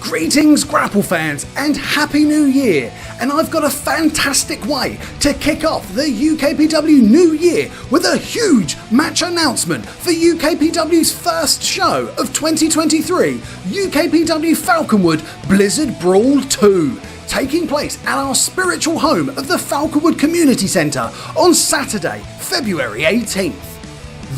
Greetings Grapple fans and Happy New Year, and I've got a fantastic way to kick off the UKPW New Year with a huge match announcement for UKPW's first show of 2023, UKPW Falconwood Blizzard Brawl 2, taking place at our spiritual home of the Falconwood Community Centre on Saturday, February 18th.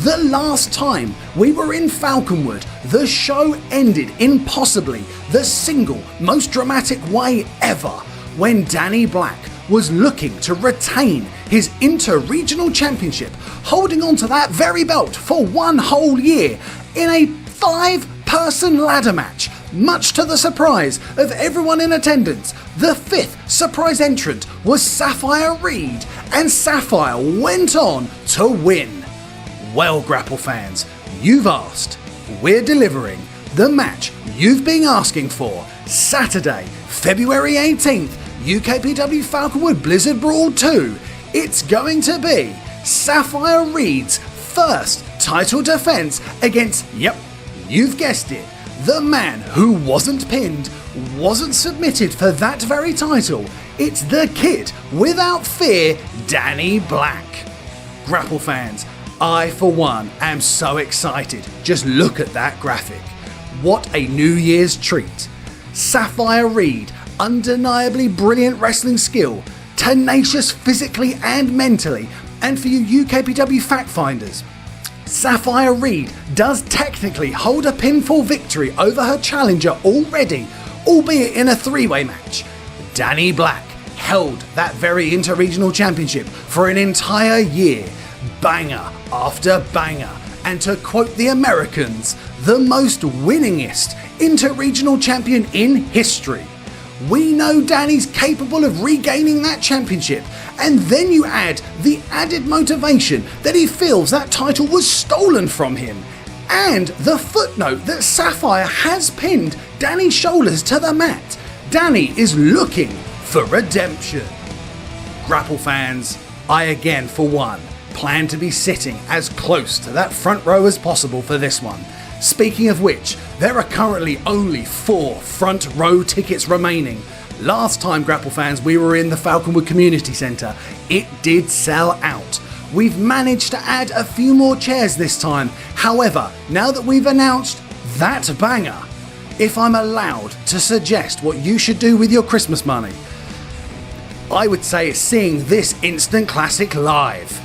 The last time we were in Falconwood, the show ended in possibly the single most dramatic way ever, when Danny Black was looking to retain his inter-regional championship, holding on to that very belt for one whole year in a 5-person ladder match. Much to the surprise of everyone in attendance, the 5th surprise entrant was Sapphire Reed, and Sapphire went on to win. Well, Grapple fans, you've asked, we're delivering the match you've been asking for. Saturday, February 18th, UKPW Falconwood Blizzard Brawl 2. It's going to be Sapphire Reed's first title defense against, yep, you've guessed it, the man who wasn't pinned, wasn't submitted for that very title. It's the kid without fear, Danny Black. Grapple fans, I, for one, am so excited. Just look at that graphic. What a New Year's treat. Sapphire Reed, undeniably brilliant wrestling skill, tenacious physically and mentally, and for you UKPW fact finders, Sapphire Reed does technically hold a pinfall victory over her challenger already, albeit in a 3-way match. Danny Black held that very inter-regional championship for an entire year. Banger after banger, and to quote the Americans, the most winningest inter-regional champion in history. We know Danny's capable of regaining that championship, and then you add the added motivation that he feels that title was stolen from him, and the footnote that Sapphire has pinned Danny's shoulders to the mat. Danny is looking for redemption. Grapple fans, I again, for one, plan to be sitting as close to that front row as possible for this one. Speaking of which, there are currently only 4 front row tickets remaining. Last time, Grapple fans, we were in the Falconwood Community Centre. It did sell out. We've managed to add a few more chairs this time. However, now that we've announced that banger, if I'm allowed to suggest what you should do with your Christmas money, I would say seeing this instant classic live.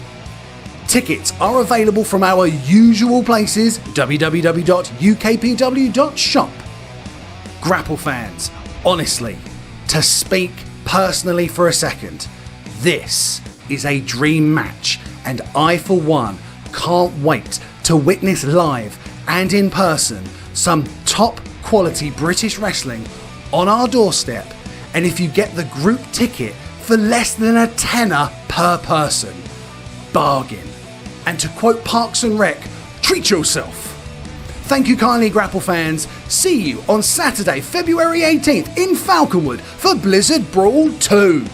Tickets are available from our usual places, www.ukpw.shop. Grapple fans, honestly, to speak personally for a second, this is a dream match, and I, for one, can't wait to witness live and in person some top quality British wrestling on our doorstep, and if you get the group ticket for less than a tenner per person, bargain. And to quote Parks and Rec, treat yourself. Thank you kindly, Grapple fans. See you on Saturday, February 18th in Falconwood for Blizzard Brawl 2.